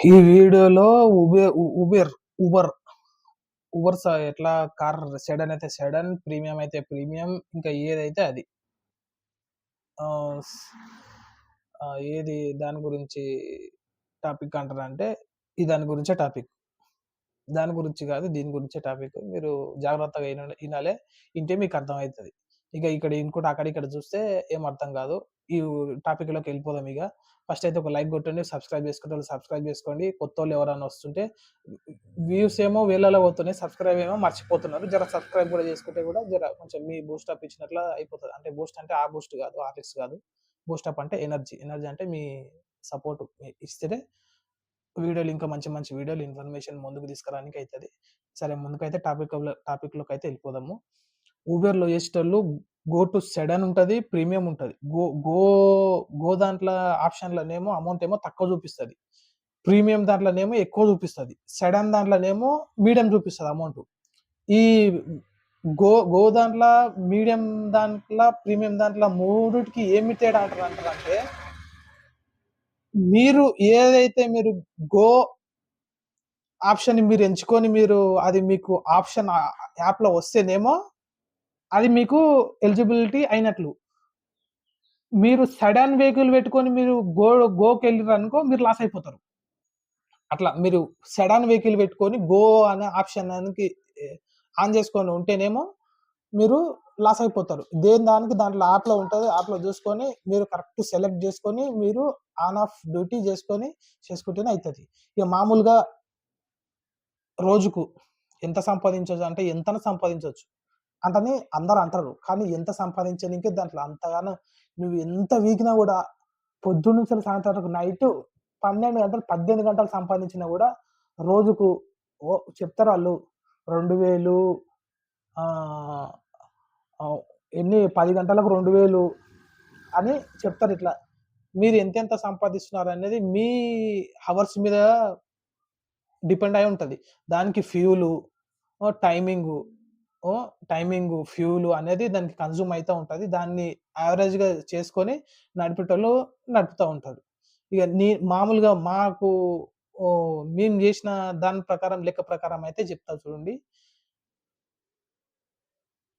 ఈ వీడియోలో ఉబర్ ఎట్లా కార్ సెడన్ అయితే సెడన్, ప్రీమియం అయితే ప్రీమియం, ఇంకా ఏదైతే అది. ఏది దాని గురించి టాపిక్ అంటారంటే దాని గురించే టాపిక్. దాని గురించి కాదు, దీని గురించే టాపిక్. మీరు జాగ్రత్తగా వినాలే, వింటే మీకు అర్థమవుతుంది. ఇక ఇక్కడ ఇంకోటి అక్కడ ఇక్కడ చూస్తే ఏం అర్థం కాదు. ఈ టాపిక్లోకి వెళ్ళిపోదాం. ఇక ఫస్ట్ అయితే ఒక లైక్ కొట్టండి, సబ్స్క్రైబ్ చేసుకుంటే సబ్స్క్రైబ్ చేసుకోండి. కొత్త వాళ్ళు ఎవరైనా వస్తుంటే వ్యూస్ ఏమో వేలలో పోతున్నాయి, సబ్స్క్రైబ్ ఏమో మర్చిపోతున్నారు. జర సబ్స్క్రైబ్ కూడా చేసుకుంటే కూడా జర కొంచెం మీ బూస్ట్ అప్ ఇచ్చినట్లు అయిపోతుంది. అంటే బూస్ట్ అంటే ఆ బూస్ట్ కాదు, ఆర్టిక్స్ కాదు. బూస్ట్ అప్ అంటే ఎనర్జీ అంటే మీ సపోర్ట్ ఇస్తేనే వీడియోలు ఇంకా మంచి మంచి వీడియోలు ఇన్ఫర్మేషన్ ముందుకు తీసుకురానికి అవుతుంది. సరే, ముందుకైతే టాపిక్లోకి అయితే వెళ్ళిపోదాము. ఊబర్లో చేసేటోళ్ళు గో టు సెడన్ ఉంటుంది, ప్రీమియం ఉంటుంది. గో గో గో దాంట్లో ఆప్షన్లనేమో అమౌంట్ ఏమో తక్కువ చూపిస్తుంది, ప్రీమియం దాంట్లోనేమో ఎక్కువ చూపిస్తుంది, సెడన్ దాంట్లోనేమో మీడియం చూపిస్తుంది అమౌంట్. ఈ గో దాంట్లో, మీడియం దాంట్లో, ప్రీమియం దాంట్లో మూడిటికి ఏమి తేడా అంటారంటే, మీరు ఏదైతే మీరు గో ఆప్షన్ మీరు ఎంచుకొని మీరు అది మీకు ఆప్షన్ యాప్లో వస్తేనేమో అది మీకు ఎలిజిబిలిటీ అయినట్లు. మీరు సడన్ వెహికల్ పెట్టుకొని మీరు గోకి వెళ్ళారు అనుకో, మీరు లాస్ అయిపోతారు. అట్లా మీరు సడన్ వెహికల్ పెట్టుకొని గో అనే ఆప్షన్ ఆన్ చేసుకొని ఉంటేనేమో మీరు లాస్ అయిపోతారు. దానికి దాంట్లో యాప్లో ఉంటుంది, యాప్లో చూసుకొని మీరు కరెక్ట్ సెలెక్ట్ చేసుకొని మీరు ఆన్ ఆఫ్ డ్యూటీ చేసుకుంటేనే అవుతుంది. ఇక మామూలుగా రోజుకు ఎంత సంపాదించవచ్చు అంటే ఎంత సంపాదించవచ్చు అంటని అందరూ అంటారు. కానీ ఎంత సంపాదించడానికి దాంట్లో అంతగానో నువ్వు ఎంత వీకినా కూడా పొద్దున్న నుంచి సాయంత్రం నైట్ 12 గంటలు 18 గంటలు సంపాదించినా కూడా రోజుకు చెప్తారు వాళ్ళు 2000 ఎన్ని 10 గంటలకు 2000 అని చెప్తారు. ఇట్లా మీరు ఎంతెంత సంపాదిస్తున్నారు అనేది మీ హవర్స్ మీద డిపెండ్ అయి ఉంటుంది. దానికి ఫ్యూలు, టైమింగు, ఫ్యూలు అనేది దానికి కన్జ్యూమ్ అవుతూ ఉంటుంది. దాన్ని యావరేజ్గా చేసుకొని నడిపేటోళ్ళు నడుపుతూ ఉంటారు. ఇక మామూలుగా మాకు మేము చేసిన దాని ప్రకారం, లెక్క ప్రకారం అయితే చెప్తా చూడండి.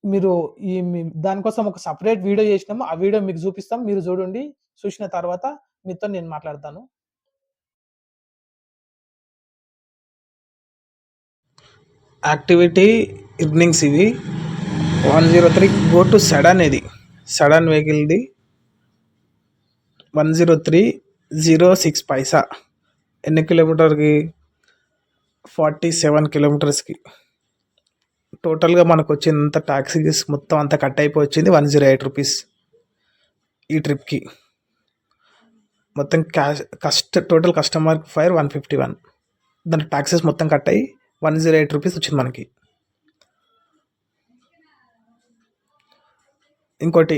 మీరు దానికోసం ఒక సపరేట్ వీడియో చేసినాము, ఆ వీడియో మీకు చూపిస్తాం, మీరు చూడండి. చూసిన తర్వాత మీతో నేను మాట్లాడతాను. యాక్టివిటీ ఎర్నింగ్స్ ఇవి 103 గో టు సడన్. ఇది సడన్ వెహికల్ది 103.06 పైసా. ఎన్ని కిలోమీటర్కి? 47 కిలోమీటర్స్కి. టోటల్గా మనకు వచ్చినంత ట్యాక్సీస్ మొత్తం అంతా కట్ అయిపోయి వచ్చింది 108 రూపీస్ ఈ ట్రిప్కి. మొత్తం టోటల్ కస్టమర్ ఫైర్ 151. దాని ట్యాక్సెస్ మొత్తం కట్ అయ్యి 108 రూపీస్ వచ్చింది మనకి. ఇంకోటి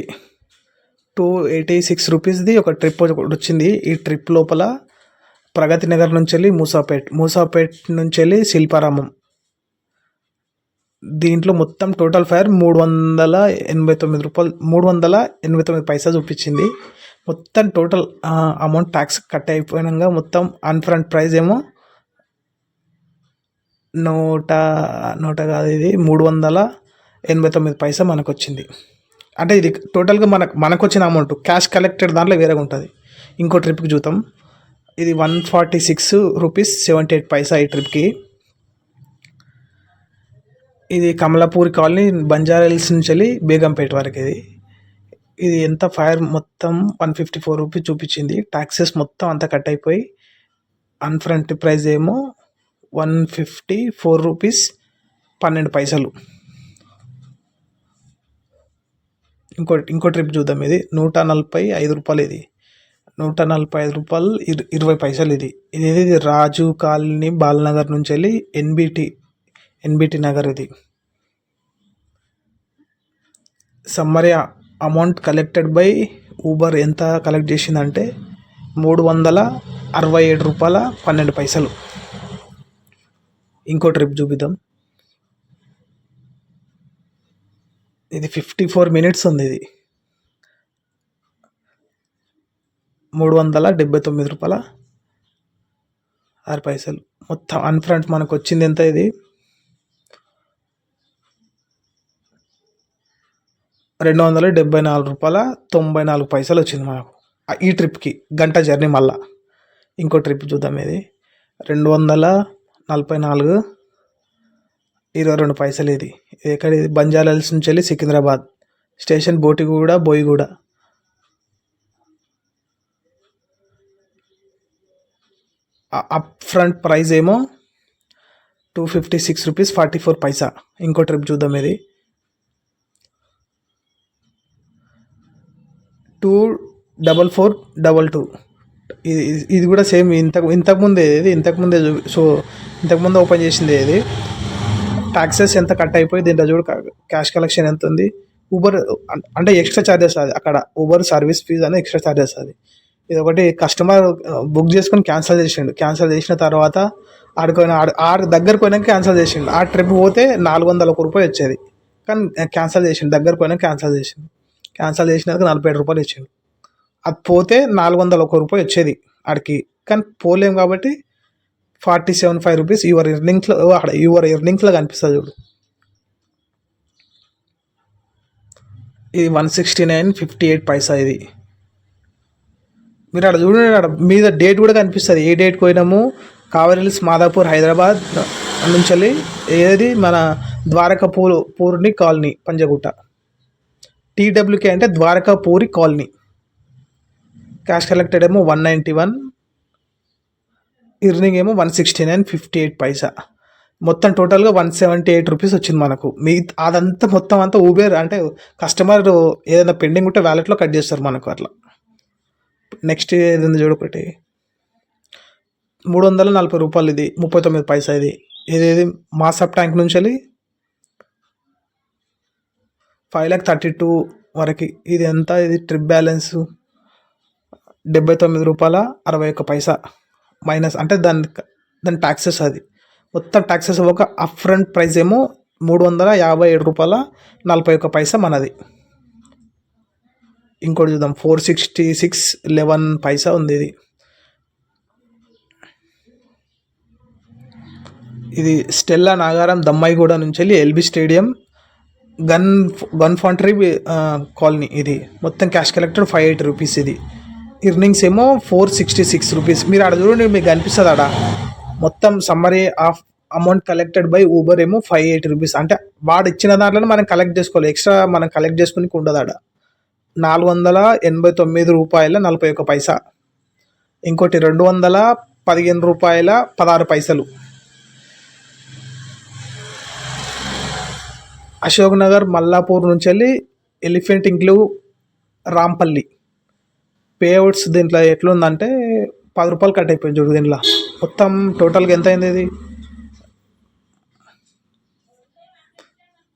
286 రూపీస్ది ఒక ట్రిప్ వచ్చింది. ఈ ట్రిప్ లోపల ప్రగతి నగర్ నుంచి వెళ్ళి మూసాపేట్ నుంచి వెళ్ళి శిల్పారామం. దీంట్లో మొత్తం టోటల్ ఫైర్ 389 రూపాయలు, 389 పైసా చూపించింది. మొత్తం టోటల్ అమౌంట్ ట్యాక్స్ కట్ అయిపోయినాక మొత్తం అన్ఫ్రంట్ ప్రైస్ ఏమో 389 పైసా మనకు వచ్చింది. అంటే ఇది టోటల్గా మనకు వచ్చిన అమౌంట్. క్యాష్ కలెక్టెడ్ దాంట్లో వేరేగా ఉంటుంది. ఇంకో ట్రిప్కి చూద్దాం. ఇది 146 రూపీస్ 78 పైసా ఈ ట్రిప్కి. ఇది కమలాపూర్ కాలనీ, బంజారాహిల్స్ నుంచి వెళ్ళి బేగంపేట వరకు. ఇది ఎంత ఫైర్ మొత్తం 154 రూపీస్ చూపించింది. ట్యాక్సెస్ మొత్తం అంతా కట్ అయిపోయి అన్ఫ్రంట్ ప్రైస్ ఏమో 154 రూపీస్ 12 పైసలు. ఇంకో ట్రిప్ చూద్దాం. ఇది 145 రూపాయలు. ఇది 145 రూపాయలు 20 పైసలు. ఇది రాజు కాలనీ, బాలనగర్ నుంచి వెళ్ళి ఎన్బిటి నగర్. ఇది summary amount collected by Uber ఎంత కలెక్ట్ చేసిందంటే 367 రూపాయల 12 పైసలు. ఇంకో ట్రిప్ చూపిద్దాం. ఇది 54 మినిట్స్ ఉంది. ఇది 379 రూపాయల 6 పైసలు. మొత్తం అన్‌ఫ్రంట్ మనకొచ్చింది ఎంత ఇది? ₹274.94 వచ్చింది మనకు. ఈ ట్రిప్‌కి గంట జర్నీ మళ్ళా. ఇంకో ట్రిప్ చూద్దాం ఇది. 244 22 పైసలు ఇది. ఎక్కడ ఇది? బంజారాహిల్స్ నుంచెళ్ళి సికింద్రాబాద్ స్టేషన్ బోటిగూడ, బోయిగూడ. అప్ ఫ్రంట్ ప్రైస్ ఏమో ₹256.44. ఇంకో ట్రిప్ చూద్దాం ఇది. 24422. ఇది కూడా సేమ్ ఇంతకుముందే ఇంతకుముందు ఓపెన్ చేసింది ఇది. ట్యాక్సెస్ ఎంత కట్ అయిపోయి దీంట్లో చూడు క్యాష్ కలెక్షన్ ఎంత ఉంది. ఊబర్ అంటే ఎక్స్ట్రా ఛార్జెస్ అది అక్కడ ఊబర్ సర్వీస్ ఫీజ్ అనేది ఎక్స్ట్రా ఛార్జెస్ అది. ఇది ఒకటి కస్టమర్ బుక్ చేసుకొని క్యాన్సిల్ చేసిన తర్వాత ఆడికి దగ్గరకు పోయినాక క్యాన్సిల్ చేసిండు. ఆ ట్రిప్ పోతే ₹401 వచ్చేది, కానీ క్యాన్సిల్ చేసిండు. దగ్గరకు పోయినా క్యాన్సిల్ చేసినాక ₹47 ఇచ్చిండు. అది పోతే ₹401 వచ్చేది ఆడికి, కానీ పోలేం కాబట్టి ₹47.5 యువర్ ఎర్నింగ్స్లో కనిపిస్తుంది చూడు. ఇది 169.58 ఇది. మీరు అక్కడ చూడండి, అక్కడ మీద డేట్ కూడా కనిపిస్తుంది. ఏ డేట్కి పోయినాము. కావలిహిల్స్ మాదాపూర్ హైదరాబాద్ నుంచి ఏది మన ద్వారకాపూర్ని కాలనీ పంజగుట్ట. TWK అంటే ద్వారకాపూరి కాలనీ. క్యాష్ కలెక్టెడ్ ఏమో 191, ఎర్నింగ్ ఏమో 169.58. మొత్తం టోటల్గా ₹178 వచ్చింది మనకు. అదంతా మొత్తం అంతా ఊబర్ అంటే కస్టమర్ ఏదైనా పెండింగ్ ఉంటే వ్యాలెట్లో కట్ చేస్తారు మనకు అట్లా. నెక్స్ట్ ఏదైనా చూడొకటి ₹340 ఇది 39 ఇది. ఏదేది మాసప్ ట్యాంక్ నుంచి వెళ్ళి 5,32 వరకు. ఇది ఎంత? ఇది ట్రిప్ బ్యాలెన్స్ ₹79.61 మైనస్ అంటే దాని ట్యాక్సెస్. అది మొత్తం ట్యాక్సెస్ ఒక అప్ ఫ్రంట్ ప్రైస్ ఏమో ₹357.41 మనది. ఇంకోటి చూద్దాం. 466.11 ఉంది ఇది. ఇది స్టెల్లా నాగారం దమ్మాయిగూడ నుంచి వెళ్ళి LB stadium gun foundry colony. ఇది మొత్తం క్యాష్ కలెక్టెడ్ ₹580 ఇది. ఎర్నింగ్స్ ఏమో ₹466. మీరు ఆడ చూడండి, మీకు కనిపిస్తుంది ఆడ మొత్తం summary of amount collected by Uber ఏమో ₹580. అంటే వాడు ఇచ్చిన దాంట్లో మనం కలెక్ట్ చేసుకోవాలి, ఎక్స్ట్రా మనం కలెక్ట్ చేసుకుని ఉండదు ఆడ. ₹489.41. ఇంకోటి ₹215.16. అశోక్ నగర్ మల్లాపూర్ నుంచి వెళ్ళి ఎలిఫెంట్ ఇంక్లూవ్ రాంపల్లి. పేఅవుట్స్ దీంట్లో ఎట్లుందంటే ₹10 కట్ అయిపోయింది చూడు దీంట్లో. మొత్తం టోటల్గా ఎంత అయింది ఇది?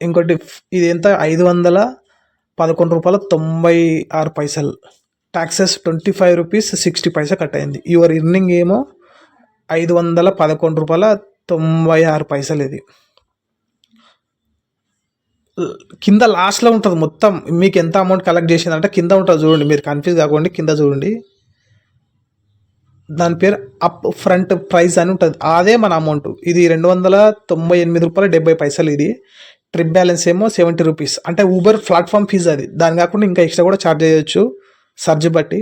ఇంకోటి ఇది ఎంత? ₹511.96. ట్యాక్సెస్ ₹25.60 కట్ అయింది. యువర్ ఎర్నింగ్ ఏమో ₹511.96 ఇది. కింద లాస్ట్లో ఉంటుంది మొత్తం. మీకు ఎంత అమౌంట్ కలెక్ట్ చేసిందంటే కింద ఉంటుంది చూడండి, మీరు కన్ఫ్యూజ్ కాకండి. కింద చూడండి, దాని పేరు అప్ ఫ్రంట్ ప్రైస్ అని ఉంటుంది. అదే మన అమౌంట్. ఇది ₹298.70 ఇది. ట్రిప్ బ్యాలెన్స్ ఏమో ₹70. అంటే ఊబర్ ప్లాట్ఫామ్ ఫీజు అది. దాని కాకుండా ఇంకా ఎక్స్ట్రా కూడా ఛార్జ్ చేయొచ్చు సర్జ్ బట్టి.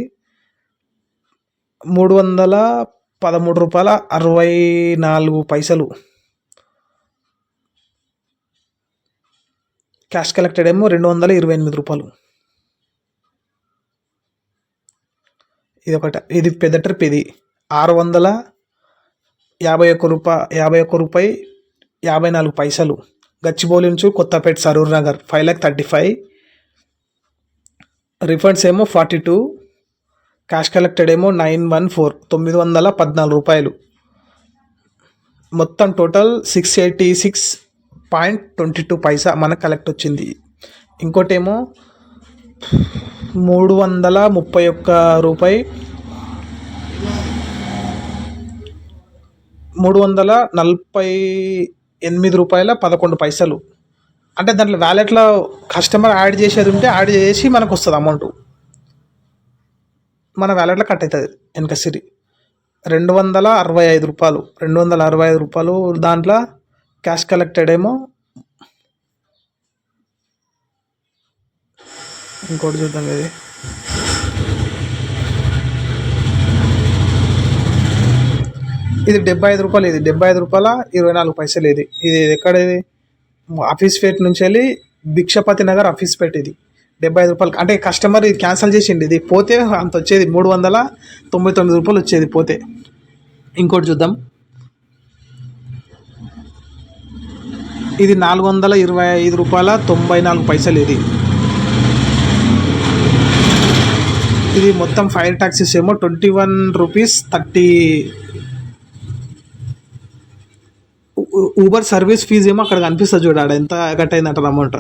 ₹313.64. క్యాష్ కలెక్టెడ్ ఏమో ₹228. ఇది ఒకటి. ఇది పెద్ద ట్రిప్. ఇది ₹651.54. గచ్చిబౌలి నుంచి కొత్తపేట సరూర్ నగర్ 5,35. రిఫండ్స్ ఏమో 42. క్యాష్ కలెక్టెడ్ ఏమో 914. మొత్తం టోటల్ 686.22 మనకు కలెక్ట్ వచ్చింది. ఇంకోటి ఏమో $348.11. అంటే దాంట్లో వ్యాలెట్లో కస్టమర్ యాడ్ చేసేది ఉంటే యాడ్ చేసి మనకు వస్తుంది అమౌంట్, మన వ్యాలెట్లో కట్ అవుతుంది వెనక సిరి. రూ. 265 దాంట్లో క్యాష్ కలెక్టెడ్ ఏమో ఇంకోటి చూద్దాం. ఇది రూ. 75. ఇది రూ. 75 ఇది ఎక్కడ ఇది ఆఫీస్ పేట్ నుంచి వెళ్ళి భిక్షపతి నగర్ ఆఫీస్ పేట్. ఇది రూ. 75 అంటే కస్టమర్ ఇది క్యాన్సిల్ చేసిండి. ఇది పోతే అంత వచ్చేది రూ. 399 వచ్చేది పోతే. ఇంకోటి చూద్దాం. ఇది రూ. 425.94 ఇది. ఇది మొత్తం ఫైర్ ట్యాక్సెస్ ఏమో ₹21.30. ఊబర్ సర్వీస్ ఫీజు ఏమో అక్కడ కనిపిస్తుంది చూడాడ ఎంత కట్ అయిందంటారు అమౌంట్.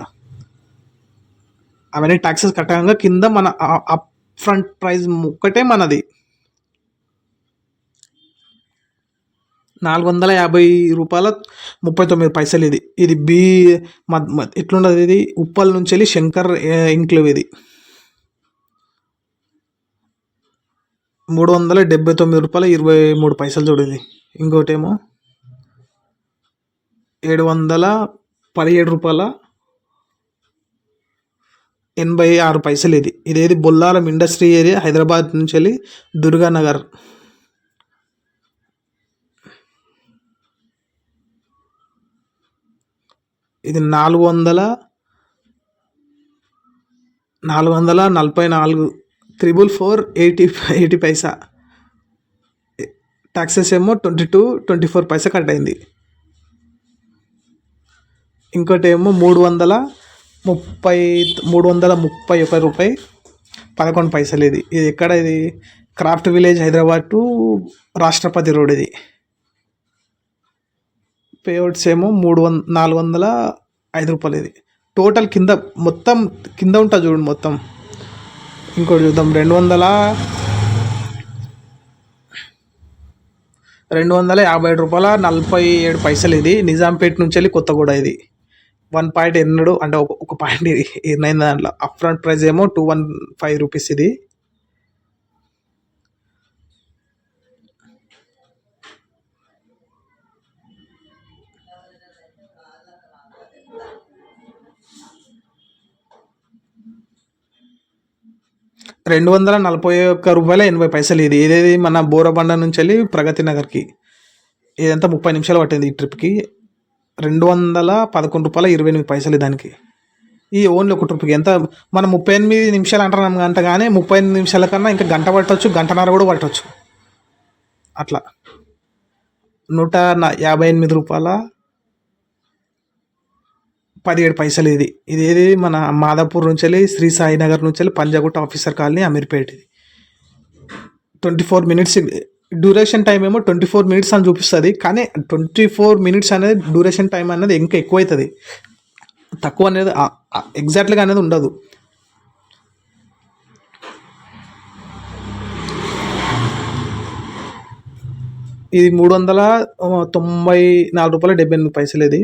అవన్నీ ట్యాక్సెస్ కట్టగా కింద మన అప్ ఫ్రంట్ ప్రైస్ ఒక్కటే మనది ₹450.39 ఇది. ఇది ఎట్లుండదు ఇది ఉప్పల్ నుంచి వెళ్ళి శంకర్ ఇంక్లేవ్ ఇది ₹379.23 చూడేది. ఇంకోటేమో ₹717.86 ఇది. ఇదేది బొల్లారం ఇండస్ట్రీ ఏరియా హైదరాబాద్ నుంచి వెళ్ళి దుర్గానగర్. ఇది 444.80 ట్యాక్సెస్ ఏమో 22.24 కట్ అయింది. ఇంకోటి ఏమో ₹331.11 ఇది. ఇది ఎక్కడ ఇది క్రాఫ్ట్ విలేజ్ హైదరాబాద్ టు రాష్ట్రపతి రోడ్. ఇది పేఅవుట్స్ ఏమో ₹405 ఇది. టోటల్ కింద మొత్తం కింద ఉంటుంది చూడండి మొత్తం. ఇంకోటి చూద్దాం. ₹250.47 ఇది. నిజాంపేట నుంచి వెళ్ళి కొత్తగూడ. ఇది 1.8 అంటే ఒక పాయింట్ ఎన్నైంది దాంట్లో. అప్ ఫ్రంట్ ప్రైస్ ఏమో ₹215 ఇది. ₹241.80 ఇది. ఇదేది మన బోరబండ నుంచి వెళ్ళి ప్రగతి నగర్కి. ఇదంతా 30 నిమిషాలు పట్టింది ఈ ట్రిప్కి. ₹211.28 దానికి. ఈ ఓన్లీ ఒక ట్రిప్కి ఎంత మనం 38 నిమిషాలు అంటున్నాం గంట, కానీ 38 నిమిషాల కన్నా ఇంకా గంట పట్టవచ్చు, గంటన్నర కూడా పట్టవచ్చు. అట్లా ₹158.17 ఇది. ఇదేది మన మాదాపూర్ నుంచి వెళ్ళి శ్రీ సాయినగర్ నుంచి వెళ్ళి పంజాగుట్ట ఆఫీసర్ కాలనీ అమీర్పేట. ఇది 24 మినిట్స్ డ్యూరేషన్ టైం ఏమో 24 మినిట్స్ అని చూపిస్తుంది. కానీ 24 మినిట్స్ అనేది డ్యూరేషన్ టైం అనేది ఇంకా ఎక్కువ అవుతుంది. తక్కువ అనేది ఎగ్జాక్ట్గా అనేది ఉండదు. ఇది ₹394.78 ఇది.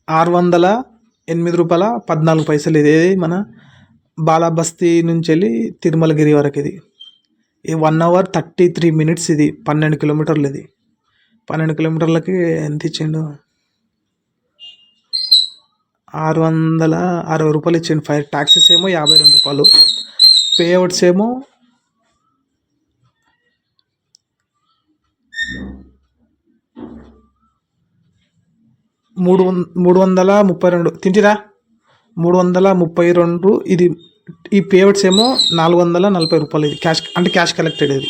₹608.14 ఇది. మన బాలాబస్తీ నుంచి వెళ్ళి తిరుమలగిరి వరకు. ఇది 1 hour 33 minutes. ఇది 12 కిలోమీటర్లు. ఇది 12 కిలోమీటర్లకి ఎంత ఇచ్చిండు? ₹660 ఇచ్చిండు. ఫైర్ ట్యాక్సెస్ ఏమో ₹52. పేఅవుట్స్ ఏమో $332 తింటిరా 332. ఇది ఈ పేఅవుట్స్ ఏమో ₹440. ఇది క్యాష్ అంటే క్యాష్ కలెక్టెడ్. ఇది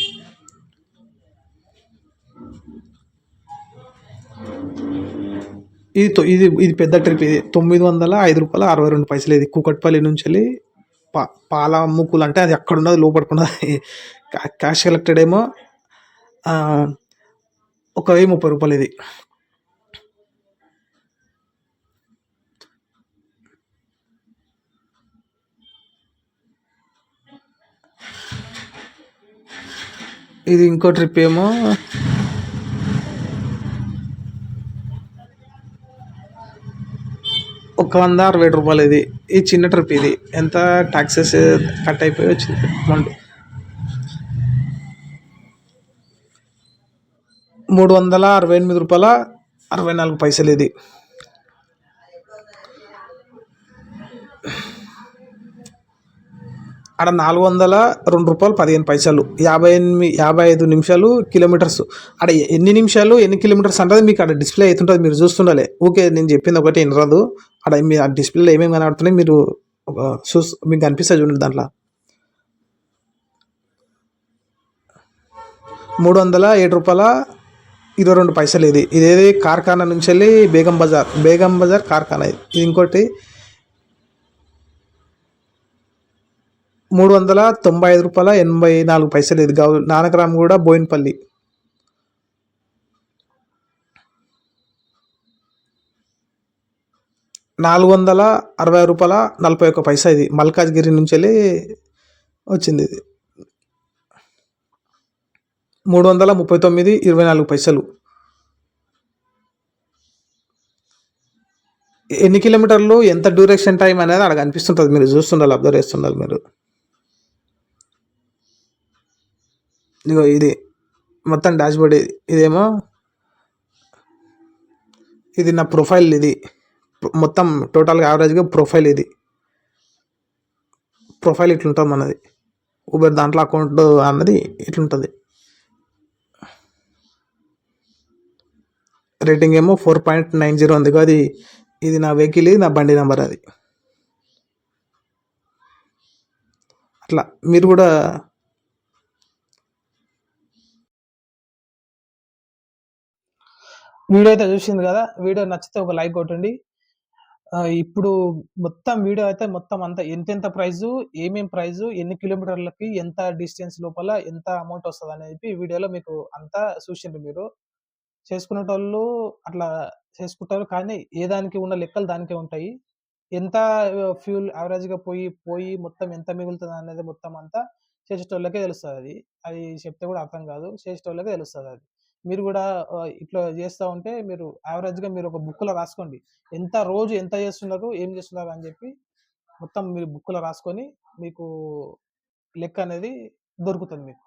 ఇది ఇది ఇది పెద్ద ట్రిప్. ఇది ₹905.62 ఇది కూకట్పల్లి నుంచి వెళ్ళి పాల ముక్కులు అంటే అది అక్కడ ఉన్నది లోపడుకున్నది. క్యాష్ కలెక్టెడ్ ఏమో ₹1,030 ఇది. ఇది ఇంకో ట్రిప్ ఏమో ఒక 160 రూపాయలు ఇది. ఈ చిన్న ట్రిప్ ఇది ఎంత టాక్సెస్ కట్ అయిపోయి వచ్చింది అమౌంట్. 368 రూపాయల 64 పైసలు ఇది. ఆడ 402 రూపాయలు 15 పైసలు. 55 నిమిషాలు కిలోమీటర్స్. ఆడ ఎన్ని నిమిషాలు ఎన్ని కిలోమీటర్స్ అంటే మీకు ఆడ డిస్ప్లే అవుతుంటుంది, మీరు చూస్తుండాలి. ఊకే నేను చెప్పింది ఒకటి వినరాదు. ఆడ మీ ఆ డిస్ప్లేలో ఏమేమి కనబడుతున్నాయి మీరు మీకు కనిపిస్తుంది చూడండి. దాంట్లో 307 రూపాయల 22 పైసలు ఇది. ఇదేది కార్ఖానా నుంచి వెళ్ళి బేగం బజార్ కార్ఖానా ఇది. ఇంకోటి 395 రూపాయల 84 పైసలు ఇది. నానక్రామ్ కూడా బోయినపల్లి. 460 రూపాయల 41 పైసా ఇది. మల్కాజ్గిరి నుంచి వెళ్ళి వచ్చింది ఇది. 339.24 పైసలు. ఎన్ని కిలోమీటర్లు ఎంత డ్యూరేషన్ టైం అనేది అక్కడ కనిపిస్తుంటుంది, మీరు చూస్తుండాలి, అబ్జర్వ్ చేస్తుండాలి మీరు. ఇదిగో ఇది మొత్తం డాష్బోర్డ్. ఇదేమో ఇది నా ప్రొఫైల్. ఇది మొత్తం టోటల్గా యావరేజ్గా ప్రొఫైల్. ఇది ప్రొఫైల్ ఇట్లుంటుంది మనది. ఊబర్ దాంట్లో అకౌంట్ అన్నది ఇట్లుంటుంది. రేటింగ్ ఏమో 4.90 ఉంది. అది ఇది నా వెహికల్, నా బండి నెంబర్ అది. అట్లా మీరు కూడా వీడియో అయితే చూసింది కదా. వీడియో నచ్చితే ఒక లైక్ కొట్టండి. ఇప్పుడు మొత్తం వీడియో అయితే మొత్తం అంతా ఎంతెంత ప్రైజు, ఏమేం ప్రైజు, ఎన్ని కిలోమీటర్లకి ఎంత డిస్టెన్స్ లోపల ఎంత అమౌంట్ వస్తుంది అనేది ఈ వీడియోలో మీకు అంతా చూసిండ్రు. మీరు చేసుకునేటోళ్ళు అట్లా చేసుకుంటారు, కానీ ఏ దానికి ఉన్న లెక్కలు దానికే ఉంటాయి. ఎంత ఫ్యూల్ యావరేజ్‌గా పోయి మొత్తం ఎంత మిగులుతది అనేది మొత్తం అంతా చేసేటోళ్ళకే తెలుస్తది అది. అది చెప్తే కూడా అర్థం కాదు. చేసేటోళ్ళకే తెలుస్తదది. మీరు కూడా ఇట్లా చేస్తా ఉంటే మీరు యావరేజ్‌గా మీరు ఒక బుక్‌లో రాసుకోండి. రోజు ఎంత చేస్తున్నారు, ఏం చేస్తున్నారు అని చెప్పి మొత్తం మీరు బుక్‌లో రాసుకొని మీకు లెక్క అనేది దొరుకుతది మీకు.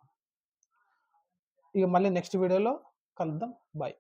ఇక మళ్ళీ నెక్స్ట్ వీడియోలో కలుద్దాం. బాయ్.